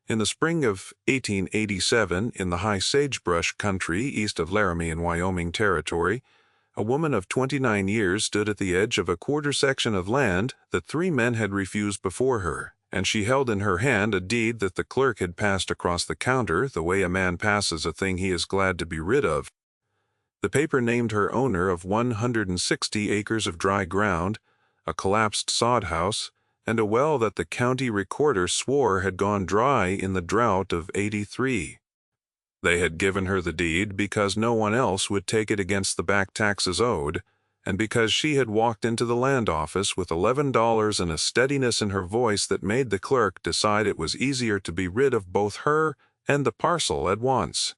In the spring of 1887, in the high sagebrush country east of Laramie in Wyoming Territory, a woman of 29 years stood at the edge of a quarter section of land that three men had refused before her, and she held in her hand a deed that the clerk had passed across the counter the way a man passes a thing he is glad to be rid of. The paper named her owner of 160 acres of dry ground, a collapsed sod house, and a well that the county recorder swore had gone dry in the drought of '83. They had given her the deed because no one else would take it against the back taxes owed, and because she had walked into the land office with $11 and a steadiness in her voice that made the clerk decide it was easier to be rid of both her and the parcel at once.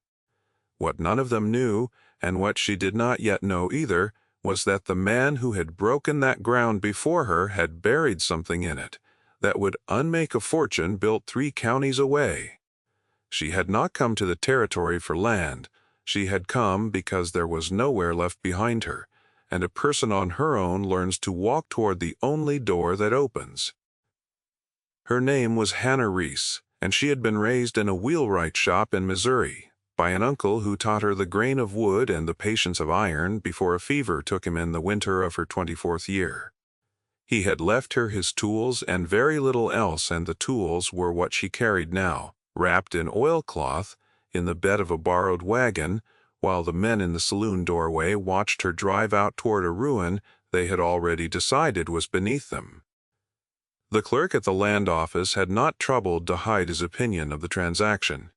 What none of them knew, and what she did not yet know either, was that the man who had broken that ground before her had buried something in it that would unmake a fortune built 3 counties away. She had not come to the territory for land. She had come because there was nowhere left behind her, and a person on her own learns to walk toward the only door that opens. Her name was Hannah Reese, and she had been raised in a wheelwright shop in Missouri by an uncle who taught her the grain of wood and the patience of iron before a fever took him in the winter of her 24th year. He had left her his tools and very little else, and the tools were what she carried now, wrapped in oilcloth, in the bed of a borrowed wagon, while the men in the saloon doorway watched her drive out toward a ruin they had already decided was beneath them. The clerk at the land office had not troubled to hide his opinion of the transaction.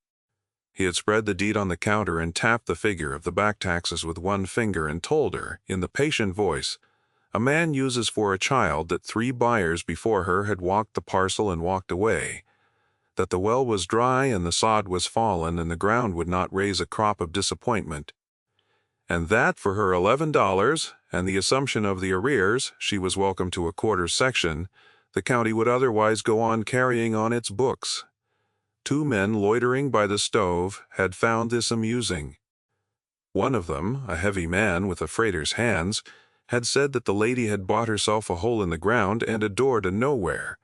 He had spread the deed on the counter and tapped the figure of the back taxes with one finger and told her, in the patient voice a man uses for a child, that 3 buyers before her had walked the parcel and walked away, that the well was dry and the sod was fallen and the ground would not raise a crop of disappointment, and that for her $11 and the assumption of the arrears she was welcome to a quarter section, the county would otherwise go on carrying on its books. 2 men loitering by the stove had found this amusing. One of them, a heavy man with a freighter's hands, had said that the lady had bought herself a hole in the ground and a door to nowhere,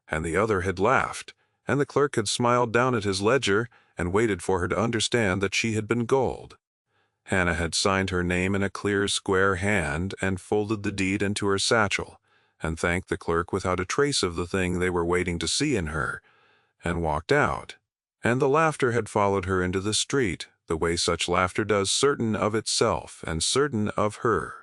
and the other had laughed, and the clerk had smiled down at his ledger and waited for her to understand that she had been gold. Hannah had signed her name in a clear, square hand and folded the deed into her satchel, and thanked the clerk without a trace of the thing they were waiting to see in her, and walked out, and the laughter had followed her into the street, the way such laughter does certain of itself and certain of her.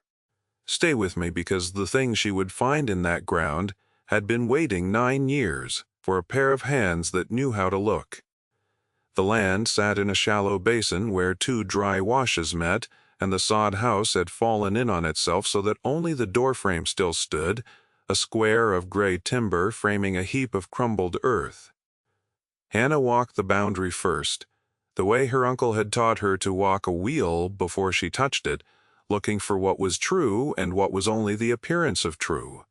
Stay with me, because the thing she would find in that ground had been waiting 9 years for a pair of hands that knew how to look. The land sat in a shallow basin where 2 dry washes met, and the sod house had fallen in on itself so that only the doorframe still stood, a square of gray timber framing a heap of crumbled earth. Hannah walked the boundary first, the way her uncle had taught her to walk a wheel before she touched it, looking for what was true and what was only the appearance of true.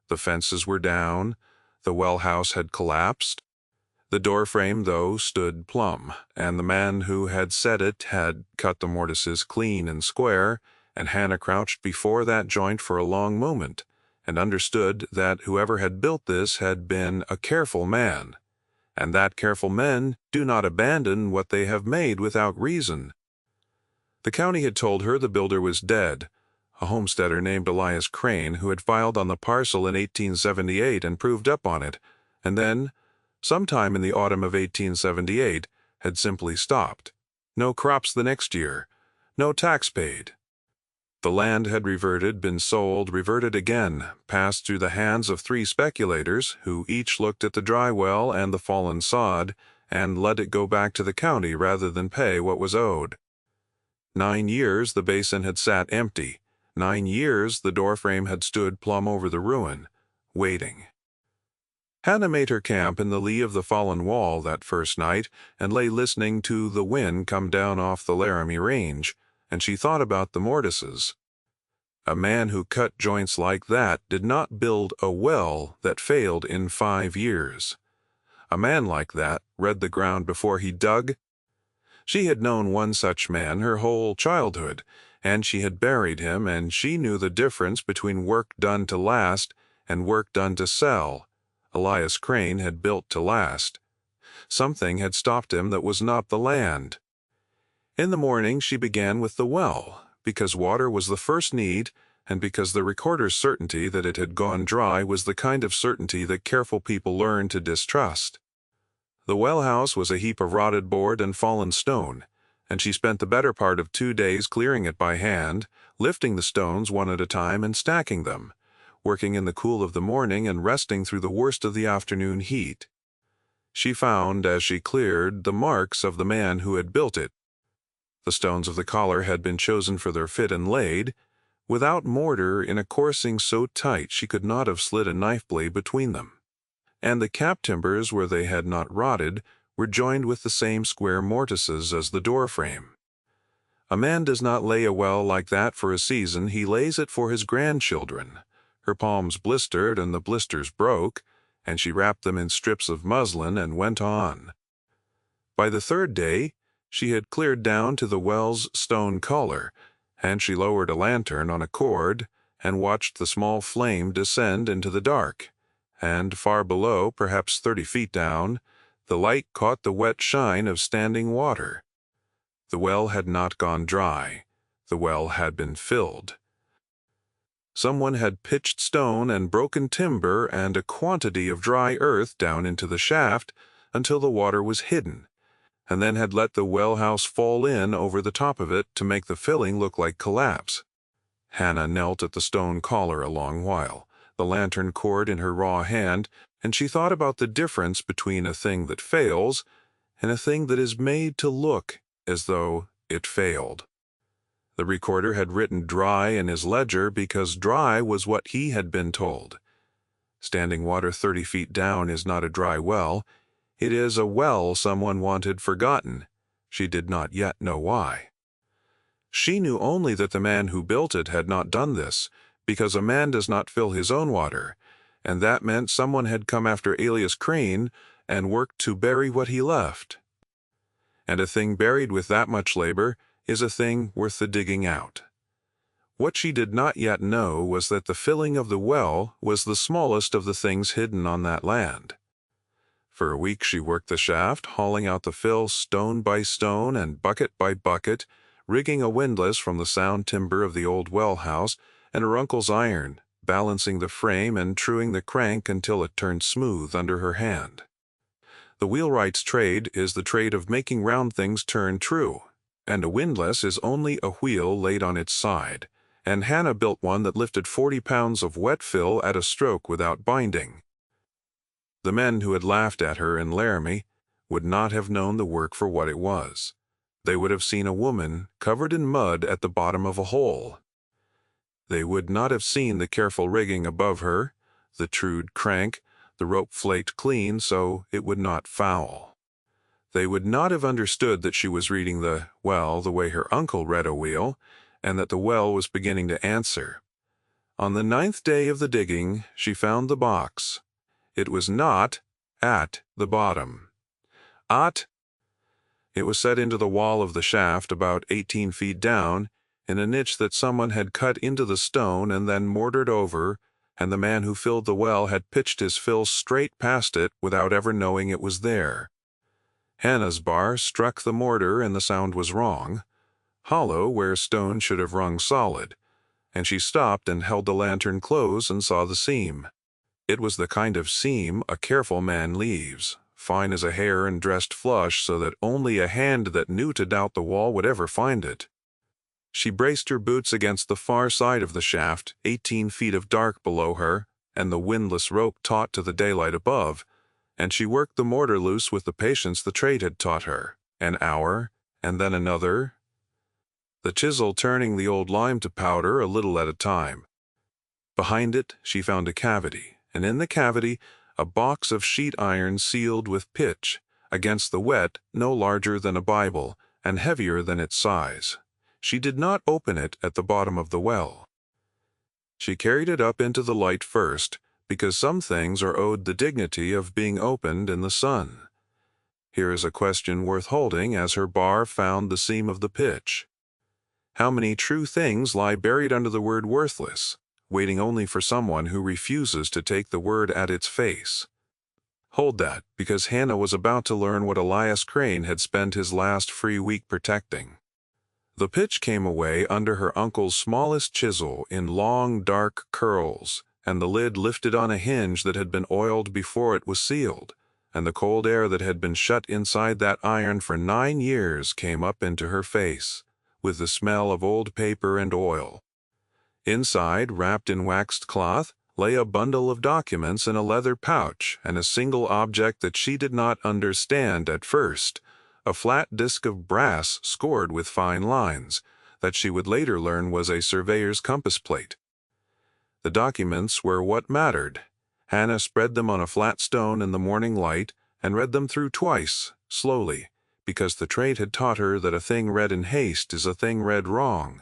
The fences were down, the well house had collapsed. The doorframe, though, stood plumb, and the man who had set it had cut the mortises clean and square, and Hannah crouched before that joint for a long moment, and understood that whoever had built this had been a careful man, and that careful men do not abandon what they have made without reason. The county had told her the builder was dead, a homesteader named Elias Crane, who had filed on the parcel in 1878 and proved up on it, and then, sometime in the autumn of 1878, had simply stopped. No crops the next year, no tax paid. The land had been sold, reverted again, passed through the hands of 3 speculators, who each looked at the dry well and the fallen sod, and let it go back to the county rather than pay what was owed. 9 years the basin had sat empty. 9 years the doorframe had stood plumb over the ruin, waiting. Hannah made her camp in the lee of the fallen wall that first night, and lay listening to the wind come down off the Laramie Range, and she thought about the mortises. A man who cut joints like that did not build a well that failed in 5 years. A man like that read the ground before he dug. She had known one such man her whole childhood, and she had buried him, and she knew the difference between work done to last and work done to sell. Elias Crane had built to last. Something had stopped him that was not the land. In the morning she began with the well, because water was the first need, and because the recorder's certainty that it had gone dry was the kind of certainty that careful people learn to distrust. The well house was a heap of rotted board and fallen stone, and she spent the better part of 2 days clearing it by hand, lifting the stones one at a time and stacking them, working in the cool of the morning and resting through the worst of the afternoon heat. She found, as she cleared, the marks of the man who had built it. The stones of the collar had been chosen for their fit and laid, without mortar, in a coursing so tight she could not have slid a knife blade between them. And the cap timbers, where they had not rotted, were joined with the same square mortises as the door frame. A man does not lay a well like that for a season, he lays it for his grandchildren. Her palms blistered and the blisters broke, and she wrapped them in strips of muslin and went on. By the 3rd day, she had cleared down to the well's stone collar, and she lowered a lantern on a cord and watched the small flame descend into the dark, and far below, perhaps 30 feet down, the light caught the wet shine of standing water. The well had not gone dry. The well had been filled. Someone had pitched stone and broken timber and a quantity of dry earth down into the shaft until the water was hidden, and then had let the well house fall in over the top of it to make the filling look like collapse. Hannah knelt at the stone collar a long while, the lantern cord in her raw hand, and she thought about the difference between a thing that fails and a thing that is made to look as though it failed. The recorder had written dry in his ledger because dry was what he had been told. Standing water 30 feet down is not a dry well. It is a well someone wanted forgotten. She did not yet know why. She knew only that the man who built it had not done this, because a man does not fill his own water, and that meant someone had come after Elias Crane and worked to bury what he left. And a thing buried with that much labor is a thing worth the digging out. What she did not yet know was that the filling of the well was the smallest of the things hidden on that land. For a week she worked the shaft, hauling out the fill stone by stone and bucket by bucket, rigging a windlass from the sound timber of the old well house and her uncle's iron, balancing the frame and truing the crank until it turned smooth under her hand. The wheelwright's trade is the trade of making round things turn true, and a windlass is only a wheel laid on its side, and Hannah built one that lifted 40 pounds of wet fill at a stroke without binding. The men who had laughed at her in Laramie would not have known the work for what it was. They would have seen a woman covered in mud at the bottom of a hole. They would not have seen the careful rigging above her, the trued crank, the rope flaked clean so it would not foul. They would not have understood that she was reading the well the way her uncle read a wheel, and that the well was beginning to answer. On the 9th day of the digging, she found the box. It was not at the bottom. It was set into the wall of the shaft about 18 feet down, in a niche that someone had cut into the stone and then mortared over, and the man who filled the well had pitched his fill straight past it without ever knowing it was there. Hannah's bar struck the mortar and the sound was wrong, hollow where stone should have rung solid, and she stopped and held the lantern close and saw the seam. It was the kind of seam a careful man leaves, fine as a hair and dressed flush so that only a hand that knew to doubt the wall would ever find it. She braced her boots against the far side of the shaft, 18 feet of dark below her, and the windlass rope taut to the daylight above, and she worked the mortar loose with the patience the trade had taught her, an hour, and then another, the chisel turning the old lime to powder a little at a time. Behind it she found a cavity, and in the cavity a box of sheet iron sealed with pitch, against the wet no larger than a Bible, and heavier than its size. She did not open it at the bottom of the well. She carried it up into the light first, because some things are owed the dignity of being opened in the sun. Here is a question worth holding as her bar found the seam of the pitch. How many true things lie buried under the word worthless, waiting only for someone who refuses to take the word at its face? Hold that, because Hannah was about to learn what Elias Crane had spent his last free week protecting. The pitch came away under her uncle's smallest chisel in long, dark curls, and the lid lifted on a hinge that had been oiled before it was sealed, and the cold air that had been shut inside that iron for 9 years came up into her face, with the smell of old paper and oil. Inside, wrapped in waxed cloth, lay a bundle of documents in a leather pouch and a single object that she did not understand at first, a flat disc of brass scored with fine lines, that she would later learn was a surveyor's compass plate. The documents were what mattered. Hannah spread them on a flat stone in the morning light and read them through twice, slowly, because the trade had taught her that a thing read in haste is a thing read wrong.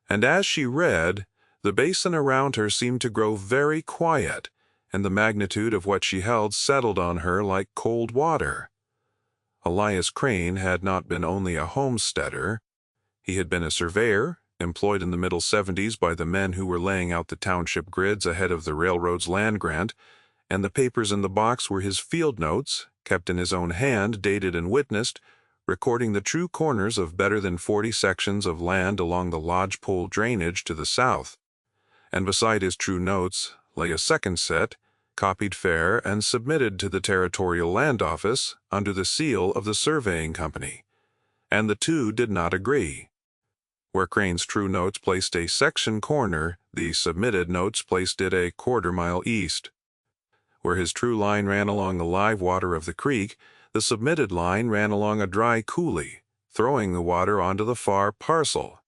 And as she read, the basin around her seemed to grow very quiet, and the magnitude of what she held settled on her like cold water. Elias Crane had not been only a homesteader. He had been a surveyor, employed in the middle 70s by the men who were laying out the township grids ahead of the railroad's land grant, and the papers in the box were his field notes, kept in his own hand, dated and witnessed, recording the true corners of better than 40 sections of land along the lodgepole drainage to the south. And beside his true notes lay a second set, copied fair and submitted to the Territorial Land Office under the seal of the surveying company. And the two did not agree. Where Crane's true notes placed a section corner, the submitted notes placed it a quarter-mile east. Where his true line ran along the live water of the creek, the submitted line ran along a dry coulee, throwing the water onto the far parcel.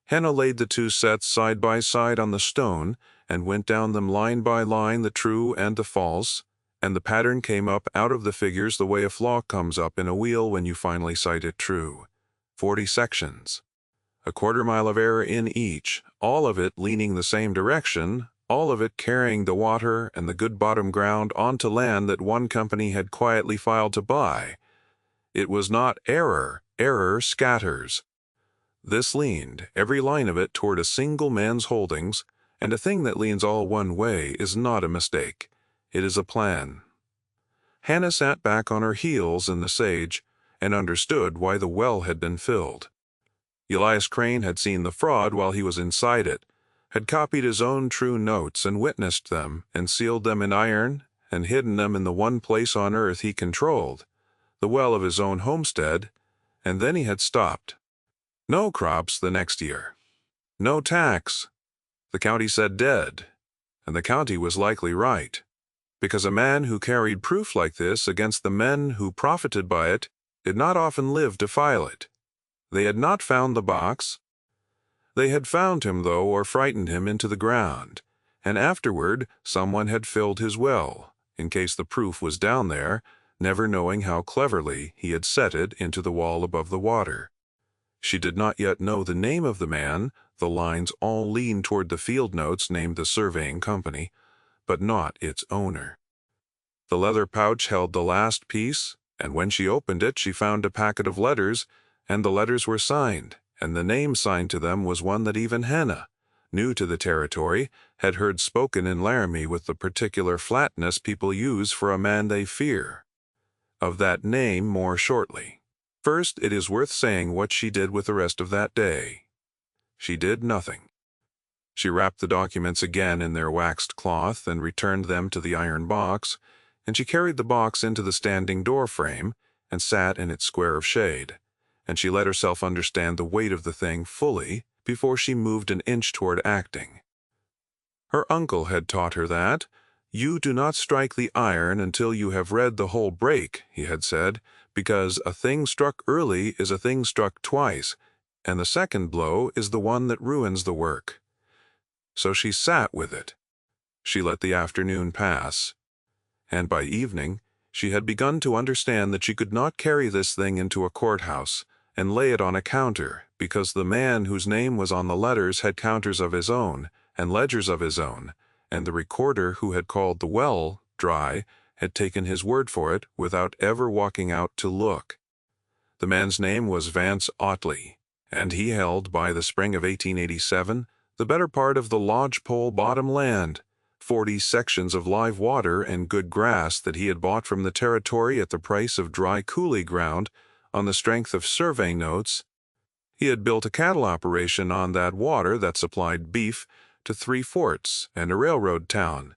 Hannah laid the two sets side by side on the stone and went down them line by line, the true and the false, and the pattern came up out of the figures the way a flaw comes up in a wheel when you finally sight it true. 40 sections. A quarter-mile of error in each, all of it leaning the same direction, all of it carrying the water and the good bottom ground onto land that one company had quietly filed to buy. It was not error. Error scatters. This leaned, every line of it, toward a single man's holdings, and a thing that leans all one way is not a mistake. It is a plan. Hannah sat back on her heels in the sage and understood why the well had been filled. Elias Crane had seen the fraud while he was inside it, had copied his own true notes and witnessed them and sealed them in iron and hidden them in the one place on earth he controlled, the well of his own homestead, and then he had stopped. No crops the next year. No tax. The county said dead, and the county was likely right, because a man who carried proof like this against the men who profited by it did not often live to file it. They had not found the box. They had found him, though, or frightened him into the ground, and afterward someone had filled his well, in case the proof was down there, never knowing how cleverly he had set it into the wall above the water. She did not yet know the name of the man. The lines all leaned toward the field notes named the surveying company, but not its owner. The leather pouch held the last piece, and when she opened it she found a packet of letters, and the letters were signed, and the name signed to them was one that even Hannah, new to the territory, had heard spoken in Laramie with the particular flatness people use for a man they fear. Of that name more shortly. First, it is worth saying what she did with the rest of that day. She did nothing. She wrapped the documents again in their waxed cloth and returned them to the iron box, and she carried the box into the standing door frame and sat in its square of shade, and she let herself understand the weight of the thing fully before she moved an inch toward acting. Her uncle had taught her that. You do not strike the iron until you have read the whole break, he had said, because a thing struck early is a thing struck twice, and the second blow is the one that ruins the work. So she sat with it. She let the afternoon pass, and by evening she had begun to understand that she could not carry this thing into a courthouse and lay it on a counter, because the man whose name was on the letters had counters of his own and ledgers of his own, and the recorder who had called the well dry had taken his word for it without ever walking out to look. The man's name was Vance Otley, and he held, by the spring of 1887, the better part of the lodgepole bottom land, 40 sections of live water and good grass that he had bought from the territory at the price of dry coulee ground on the strength of survey notes. He had built a cattle operation on that water that supplied beef to 3 forts and a railroad town,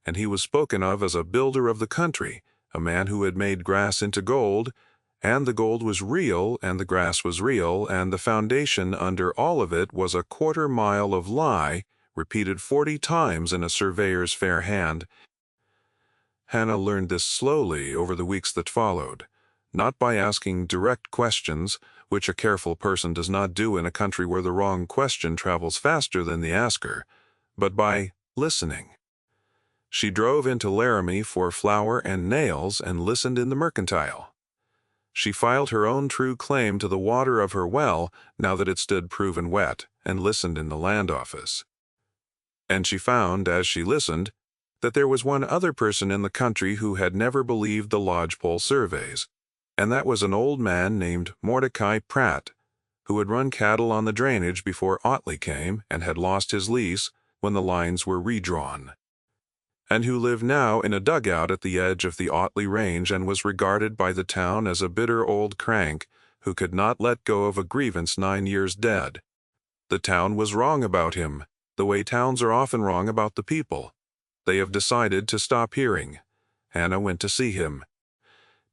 and he was spoken of as a builder of the country, a man who had made grass into gold, and the gold was real, and the grass was real, and the foundation under all of it was a 1/4 mile of lie, repeated 40 times in a surveyor's fair hand. Hannah learned this slowly over the weeks that followed, not by asking direct questions, which a careful person does not do in a country where the wrong question travels faster than the asker, but by listening. She drove into Laramie for flour and nails and listened in the mercantile. She filed her own true claim to the water of her well now that it stood proven wet, and listened in the land office. And she found, as she listened, that there was one other person in the country who had never believed the lodgepole surveys, and that was an old man named Mordecai Pratt, who had run cattle on the drainage before Ottley came and had lost his lease when the lines were redrawn, and who lived now in a dugout at the edge of the Ottley Range and was regarded by the town as a bitter old crank who could not let go of a grievance 9 years dead. The town was wrong about him, the way towns are often wrong about the people. They have decided to stop hearing. Hannah went to see him.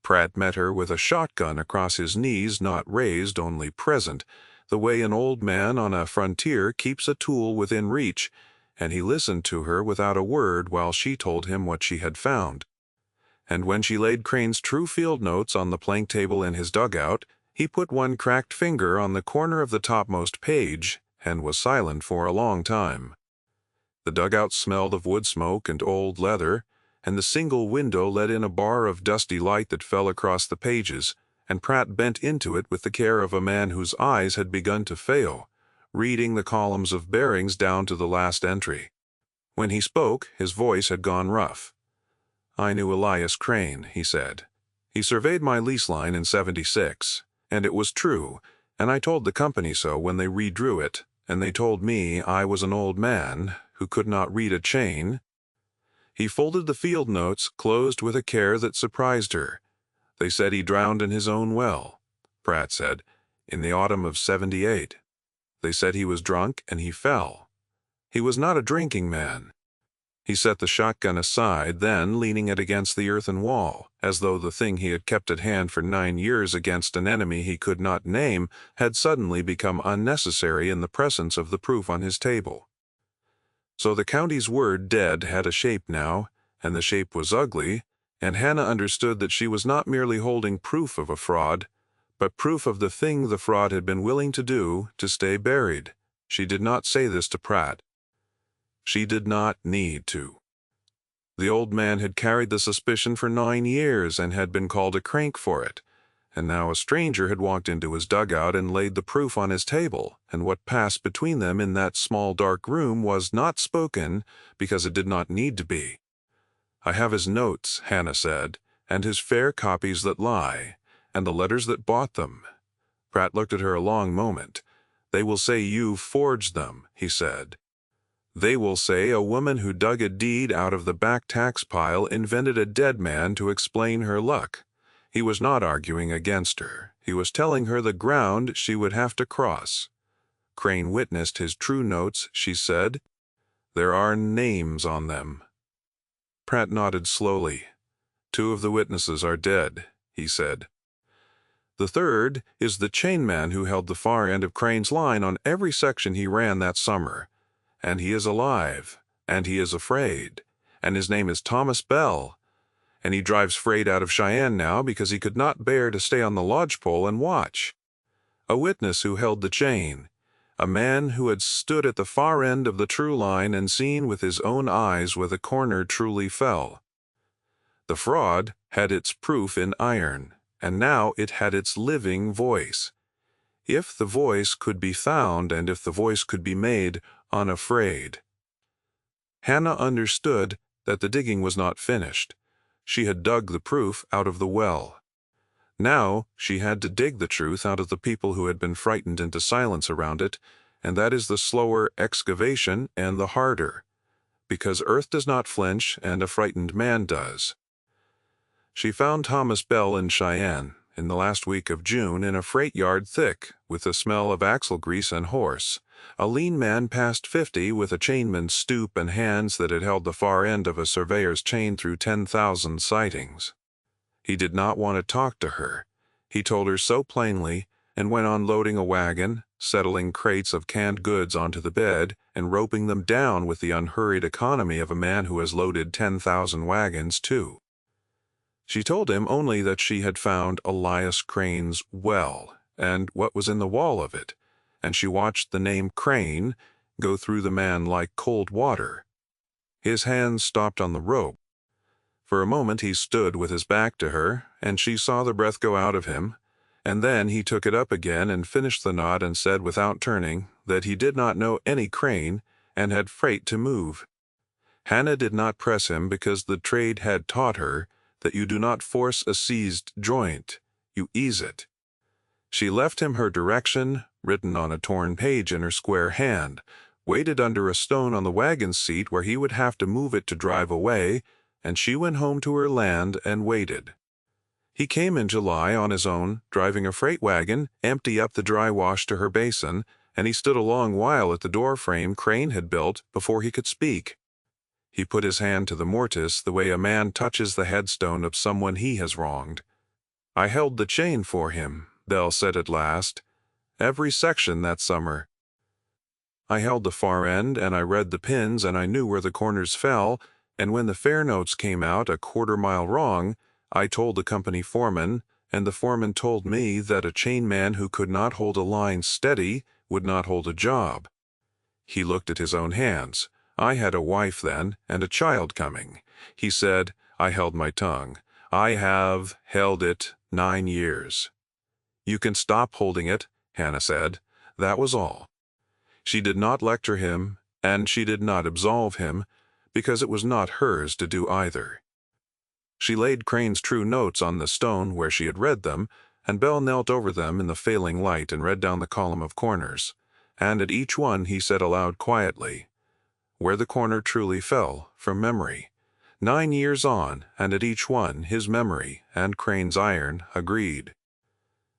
Pratt met her with a shotgun across his knees, not raised, only present, the way an old man on a frontier keeps a tool within reach, and he listened to her without a word while she told him what she had found. And when she laid Crane's true field notes on the plank table in his dugout, he put one cracked finger on the corner of the topmost page and was silent for a long time. The dugout smelled of wood smoke and old leather, and the single window let in a bar of dusty light that fell across the pages, and Pratt bent into it with the care of a man whose eyes had begun to fail, reading the columns of bearings down to the last entry. When he spoke, his voice had gone rough. "I knew Elias Crane," he said. "He surveyed my lease line in '76, and it was true, and I told the company so when they redrew it, and they told me I was an old man who could not read a chain." He folded the field notes, closed with a care that surprised her. "They said he drowned in his own well," Pratt said, "in the autumn of '78. They said he was drunk and he fell. He was not a drinking man." He set the shotgun aside, then, leaning it against the earthen wall, as though the thing he had kept at hand for 9 years against an enemy he could not name had suddenly become unnecessary in the presence of the proof on his table. So the county's word dead had a shape now, and the shape was ugly, and Hannah understood that she was not merely holding proof of a fraud, but proof of the thing the fraud had been willing to do to stay buried. She did not say this to Pratt. She did not need to. The old man had carried the suspicion for 9 years and had been called a crank for it, and now a stranger had walked into his dugout and laid the proof on his table, and what passed between them in that small dark room was not spoken because it did not need to be. "I have his notes," Hannah said, "and his fair copies that lie, and the letters that bought them." Pratt looked at her a long moment. "They will say you forged them," he said. "They will say a woman who dug a deed out of the back tax pile invented a dead man to explain her luck." He was not arguing against her. He was telling her the ground she would have to cross. "Crane witnessed his true notes," she said. "There are names on them." Pratt nodded slowly. "2 of the witnesses are dead," he said. "The third is the chainman who held the far end of Crane's line on every section he ran that summer. And he is alive, and he is afraid, and his name is Thomas Bell, and he drives freight out of Cheyenne now because he could not bear to stay on the lodgepole and watch. A witness who held the chain, a man who had stood at the far end of the true line and seen with his own eyes where the corner truly fell. The fraud had its proof in iron, and now it had its living voice. If the voice could be found, and if the voice could be made unafraid. Hannah understood that the digging was not finished. She had dug the proof out of the well. Now she had to dig the truth out of the people who had been frightened into silence around it, and that is the slower excavation and the harder. because earth does not flinch and a frightened man does. She found Thomas Bell in Cheyenne in the last week of June in a freight yard thick with the smell of axle grease and horse, a lean man past 50 with a chainman's stoop and hands that had held the far end of a surveyor's chain through 10,000 sightings. He did not want to talk to her. He told her so plainly and went on loading a wagon, settling crates of canned goods onto the bed, and roping them down with the unhurried economy of a man who has loaded 10,000 wagons too. She told him only that she had found Elias Crane's well and what was in the wall of it, and she watched the name Crane go through the man like cold water. His hands stopped on the rope. For a moment he stood with his back to her, and she saw the breath go out of him, and then he took it up again and finished the knot and said without turning that he did not know any crane and had freight to move. Hannah did not press him because the trade had taught her that you do not force a seized joint, you ease it. She left him her direction, written on a torn page in her square hand, waited under a stone on the wagon seat where he would have to move it to drive away, and she went home to her land and waited. He came in July on his own, driving a freight wagon, empty up the dry wash to her basin, and he stood a long while at the door frame Crane had built before he could speak. He put his hand to the mortise the way a man touches the headstone of someone he has wronged. I held the chain for him, Bell said at last, every section that summer. I held the far end, and I read the pins, and I knew where the corners fell, and when the fare notes came out a quarter-mile wrong, I told the company foreman, and the foreman told me that a chainman who could not hold a line steady would not hold a job. He looked at his own hands. I had a wife then, and a child coming. He said, I held my tongue. I have held it 9 years. You can stop holding it, Hannah said. That was all. She did not lecture him, and she did not absolve him, because it was not hers to do either. She laid Crane's true notes on the stone where she had read them, and Bell knelt over them in the failing light and read down the column of corners, and at each one he said aloud quietly, where the corner truly fell, from memory. 9 years on, and at each one his memory and Crane's iron agreed.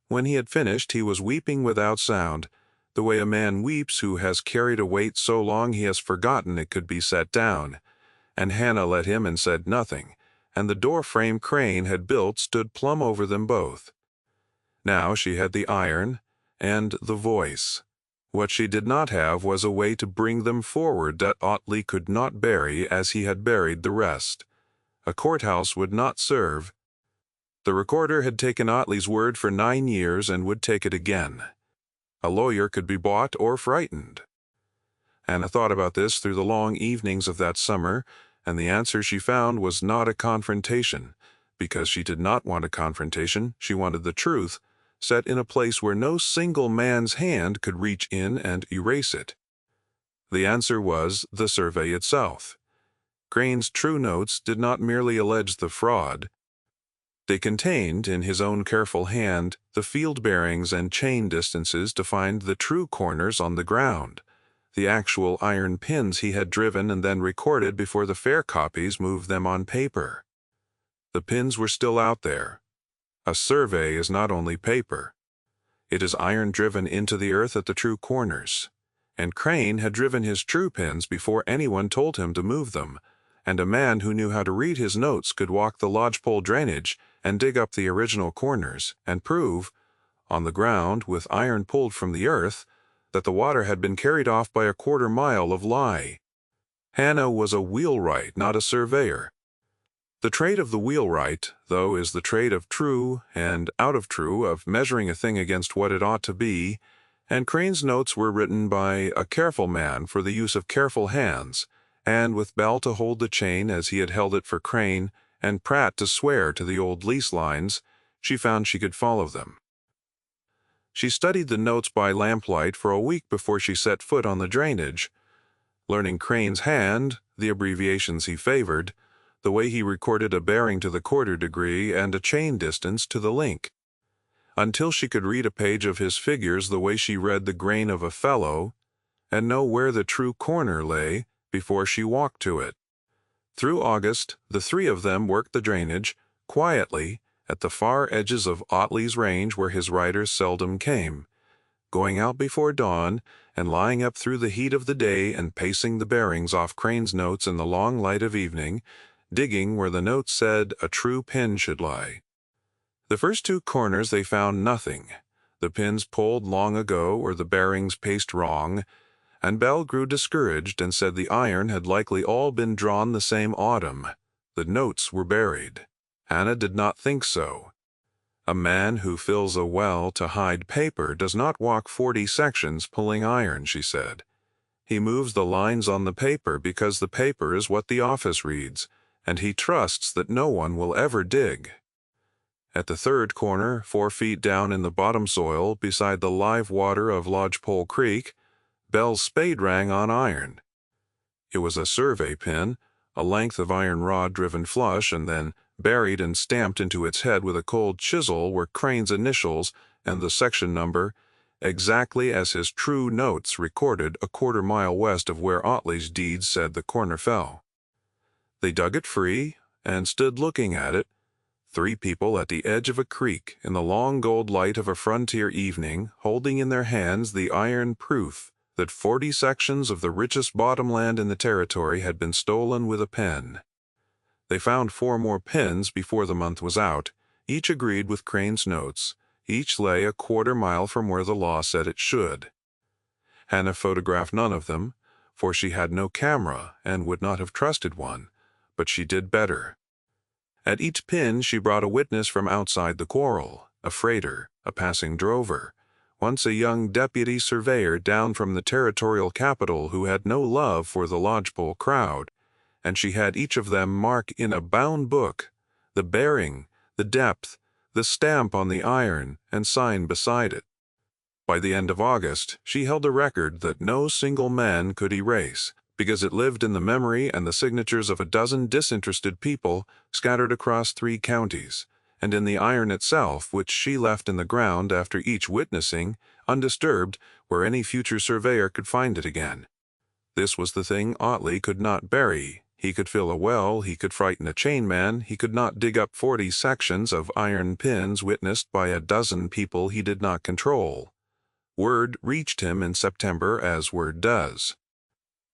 When he had finished, he was weeping without sound, the way a man weeps who has carried a weight so long he has forgotten it could be set down, and Hannah let him and said nothing, and the door-frame Crane had built stood plumb over them both. Now she had the iron and the voice. What she did not have was a way to bring them forward that Otley could not bury as he had buried the rest. A courthouse would not serve. The recorder had taken Otley's word for 9 years and would take it again. A lawyer could be bought or frightened. Hannah thought about this through the long evenings of that summer, and the answer she found was not a confrontation. Because she did not want a confrontation, she wanted the truth, set in a place where no single man's hand could reach in and erase it. The answer was the survey itself. Crane's true notes did not merely allege the fraud. They contained, in his own careful hand, the field bearings and chain distances to find the true corners on the ground, the actual iron pins he had driven and then recorded before the fair copies moved them on paper. The pins were still out there. A survey is not only paper. It is iron driven into the earth at the true corners. And Crane had driven his true pins before anyone told him to move them, and a man who knew how to read his notes could walk the lodgepole drainage and dig up the original corners and prove, on the ground with iron pulled from the earth, that the water had been carried off by a quarter-mile of lie. Hannah was a wheelwright, not a surveyor. The trade of the wheelwright, though, is the trade of true and out of true, of measuring a thing against what it ought to be, and Crane's notes were written by a careful man for the use of careful hands, and with Bell to hold the chain as he had held it for Crane, and Pratt to swear to the old lease lines, she found she could follow them. She studied the notes by lamplight for a week before she set foot on the drainage, learning Crane's hand, the abbreviations he favored, the way he recorded a bearing to the quarter degree and a chain distance to the link. Until she could read a page of his figures the way she read the grain of a fellow, and know where the true corner lay, before she walked to it. Through August, the three of them worked the drainage, quietly, at the far edges of Ottley's range where his riders seldom came, going out before dawn and lying up through the heat of the day and pacing the bearings off Crane's notes in the long light of evening, digging where the notes said a true pin should lie. The first two corners they found nothing, the pins pulled long ago or the bearings paced wrong, and Bell grew discouraged and said the iron had likely all been drawn the same autumn. The notes were buried. Hannah did not think so. A man who fills a well to hide paper does not walk 40 sections pulling iron, she said. He moves the lines on the paper because the paper is what the office reads, and he trusts that no one will ever dig. At the third corner, 4 feet down in the bottom soil, beside the live water of Lodgepole Creek, Bell's spade rang on iron. It was a survey pin, a length of iron rod driven flush and then buried and stamped into its head with a cold chisel were Crane's initials and the section number, exactly as his true notes recorded a quarter-mile west of where Ottley's deeds said the corner fell. They dug it free and stood looking at it, 3 people at the edge of a creek in the long gold light of a frontier evening, holding in their hands the iron proof that 40 sections of the richest bottomland in the territory had been stolen with a pen. They found 4 more pins before the month was out, each agreed with Crane's notes, each lay a quarter-mile from where the law said it should. Hannah photographed none of them, for she had no camera and would not have trusted one, but she did better. At each pin she brought a witness from outside the quarrel, a freighter, a passing drover, once a young deputy surveyor down from the territorial capital who had no love for the lodgepole crowd, and she had each of them mark in a bound book the bearing, the depth, the stamp on the iron, and sign beside it. By the end of August, she held a record that no single man could erase, because it lived in the memory and the signatures of a dozen disinterested people scattered across 3 counties, and in the iron itself, which she left in the ground after each witnessing, undisturbed, where any future surveyor could find it again. This was the thing Ottley could not bury. He could fill a well, he could frighten a chainman, he could not dig up 40 sections of iron pins witnessed by a dozen people he did not control. Word reached him in September as word does.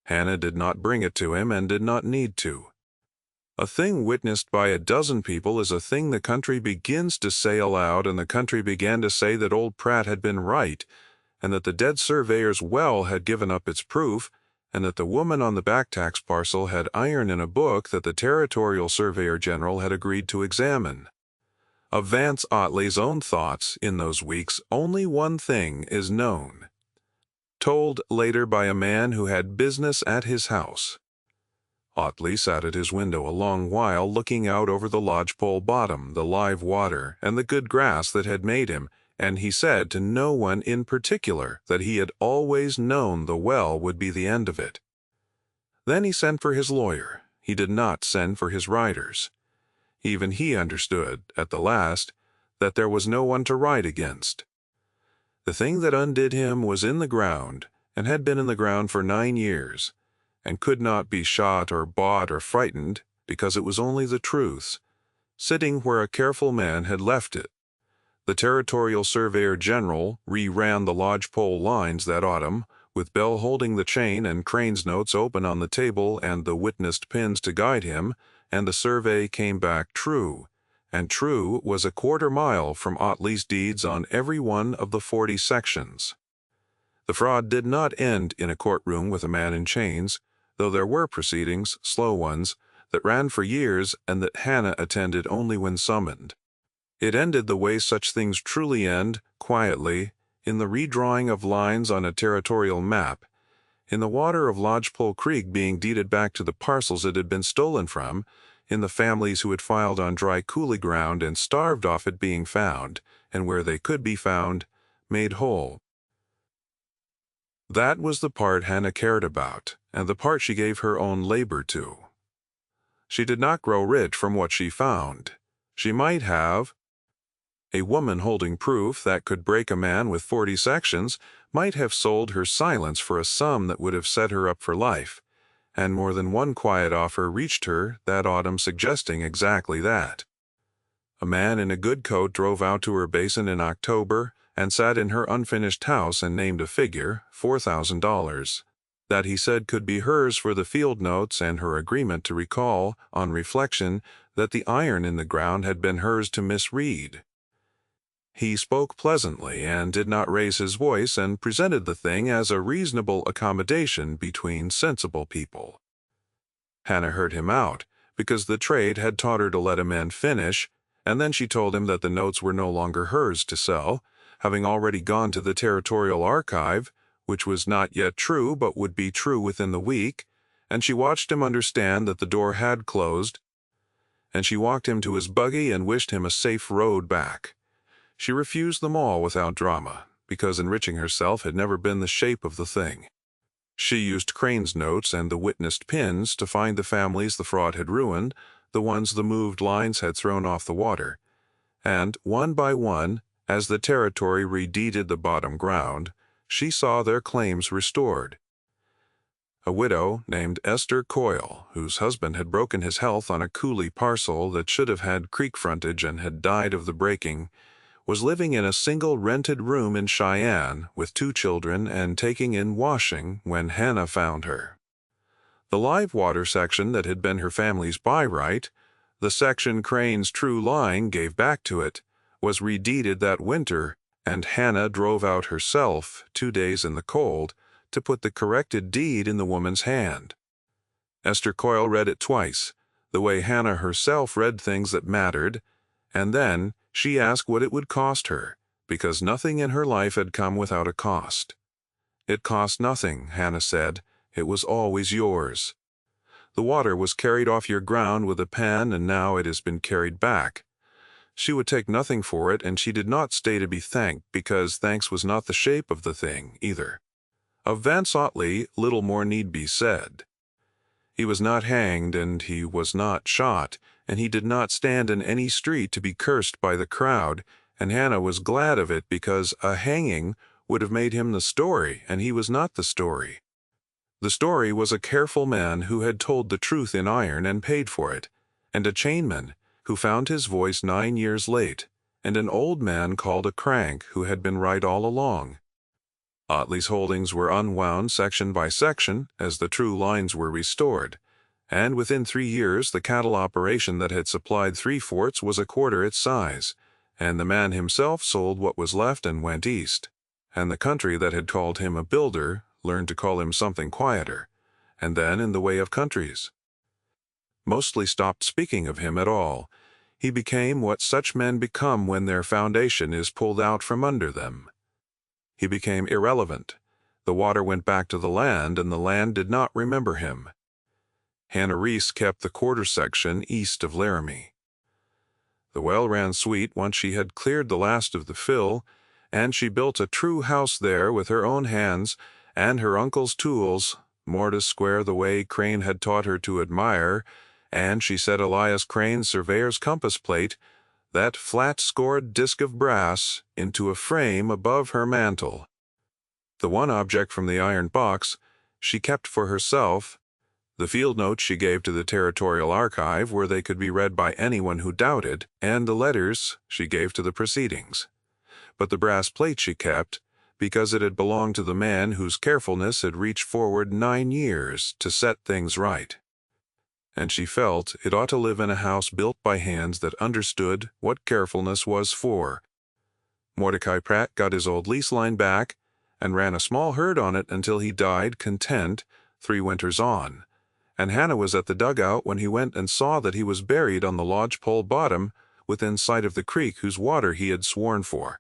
Hannah did not bring it to him and did not need to. A thing witnessed by a dozen people is a thing the country begins to say aloud, and the country began to say that old Pratt had been right, and that the dead surveyor's well had given up its proof, and that the woman on the back tax parcel had iron in a book that the Territorial Surveyor General had agreed to examine. Of Vance Ottley's own thoughts in those weeks, only one thing is known, told later by a man who had business at his house. Ottley sat at his window a long while looking out over the lodgepole bottom, the live water, and the good grass that had made him, and he said to no one in particular that he had always known the well would be the end of it. Then he sent for his lawyer. He did not send for his riders. Even he understood, at the last, that there was no one to ride against. The thing that undid him was in the ground, and had been in the ground for 9 years, and could not be shot or bought or frightened, because it was only the truth, sitting where a careful man had left it. The Territorial Surveyor General re-ran the lodgepole lines that autumn, with Bell holding the chain and Crane's notes open on the table and the witnessed pins to guide him, and the survey came back true, and true was a quarter-mile from Ottley's deeds on every one of the 40 sections. The fraud did not end in a courtroom with a man in chains, though there were proceedings, slow ones, that ran for years and that Hannah attended only when summoned. It ended the way such things truly end, quietly, in the redrawing of lines on a territorial map, in the water of Lodgepole Creek being deeded back to the parcels it had been stolen from, in the families who had filed on dry coulee ground and starved off it being found, and where they could be found, made whole. That was the part Hannah cared about, and the part she gave her own labor to. She did not grow rich from what she found. She might have. A woman holding proof that could break a man with 40 sections might have sold her silence for a sum that would have set her up for life, and more than one quiet offer reached her that autumn suggesting exactly that. A man in a good coat drove out to her basin in October and sat in her unfinished house and named a figure, $4,000, that he said could be hers for the field notes and her agreement to recall, on reflection, that the iron in the ground had been hers to misread. He spoke pleasantly and did not raise his voice and presented the thing as a reasonable accommodation between sensible people. Hannah heard him out, because the trade had taught her to let a man finish, and then she told him that the notes were no longer hers to sell, having already gone to the Territorial Archive, which was not yet true but would be true within the week, and she watched him understand that the door had closed, and she walked him to his buggy and wished him a safe road back. She refused them all without drama, because enriching herself had never been the shape of the thing. She used Crane's notes and the witnessed pins to find the families the fraud had ruined, the ones the moved lines had thrown off the water, and, one by one, as the territory redeeded the bottom ground, she saw their claims restored. A widow named Esther Coyle, whose husband had broken his health on a coulee parcel that should have had creek frontage and had died of the breaking, was living in a single rented room in Cheyenne with 2 children and taking in washing when Hannah found her. The live water section that had been her family's by right, the section Crane's true line gave back to it, was redeeded that winter, and Hannah drove out herself, 2 days in the cold, to put the corrected deed in the woman's hand. Esther Coyle read it twice, the way Hannah herself read things that mattered, and then she asked what it would cost her, because nothing in her life had come without a cost. It cost nothing, Hannah said. It was always yours. The water was carried off your ground with a pen, and now it has been carried back. She would take nothing for it, and she did not stay to be thanked, because thanks was not the shape of the thing, either. Of Vance Ottley little more need be said. He was not hanged, and he was not shot, and he did not stand in any street to be cursed by the crowd, and Hannah was glad of it because a hanging would have made him the story, and he was not the story. The story was a careful man who had told the truth in iron and paid for it, and a chainman who found his voice 9 years late, and an old man called a crank who had been right all along. Ottley's holdings were unwound section by section as the true lines were restored, and within 3 years the cattle operation that had supplied 3 forts was a quarter its size, and the man himself sold what was left and went east, and the country that had called him a builder learned to call him something quieter, and then in the way of countries. Mostly stopped speaking of him at all. He became what such men become when their foundation is pulled out from under them. He became irrelevant. The water went back to the land, and the land did not remember him. Hannah Reese kept the quarter section east of Laramie. The well ran sweet once she had cleared the last of the fill, and she built a true house there with her own hands and her uncle's tools, mortise square the way Crane had taught her to admire, and she set Elias Crane's surveyor's compass plate, that flat-scored disk of brass, into a frame above her mantel. The one object from the iron box she kept for herself. The field notes she gave to the Territorial Archive where they could be read by anyone who doubted, and the letters she gave to the proceedings. But the brass plate she kept, because it had belonged to the man whose carefulness had reached forward 9 years to set things right. And she felt it ought to live in a house built by hands that understood what carefulness was for. Mordecai Pratt got his old lease line back and ran a small herd on it until he died content 3 winters on, and Hannah was at the dugout when he went and saw that he was buried on the lodgepole bottom within sight of the creek whose water he had sworn for.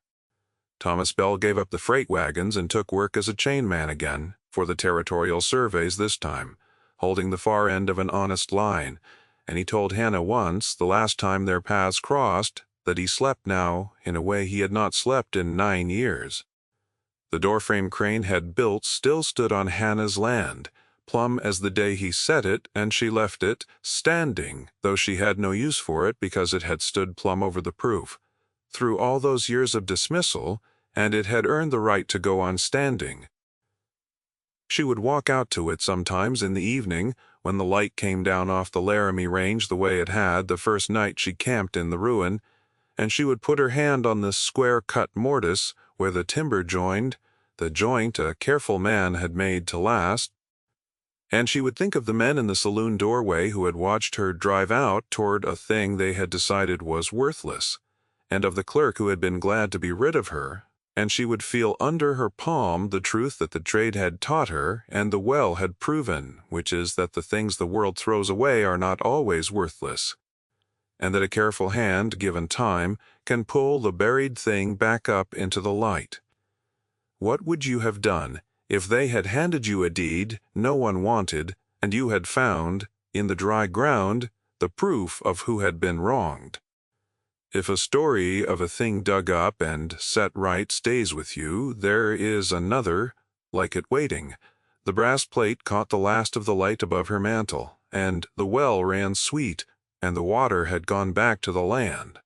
Thomas Bell gave up the freight wagons and took work as a chainman again, for the territorial surveys this time, holding the far end of an honest line, and he told Hannah once, the last time their paths crossed, that he slept now in a way he had not slept in 9 years. The doorframe Crane had built still stood on Hannah's land, plumb as the day he set it, and she left it standing, though she had no use for it because it had stood plumb over the proof, through all those years of dismissal, and it had earned the right to go on standing. She would walk out to it sometimes in the evening, when the light came down off the Laramie Range the way it had the first night she camped in the ruin, and she would put her hand on the square-cut mortise where the timber joined, the joint a careful man had made to last, and she would think of the men in the saloon doorway who had watched her drive out toward a thing they had decided was worthless, and of the clerk who had been glad to be rid of her, and she would feel under her palm the truth that the trade had taught her and the well had proven, which is that the things the world throws away are not always worthless, and that a careful hand, given time, can pull the buried thing back up into the light. What would you have done if they had handed you a deed no one wanted, and you had found, in the dry ground, the proof of who had been wronged? If a story of a thing dug up and set right stays with you, there is another, like it waiting. The brass plate caught the last of the light above her mantle, and the well ran sweet, and the water had gone back to the land.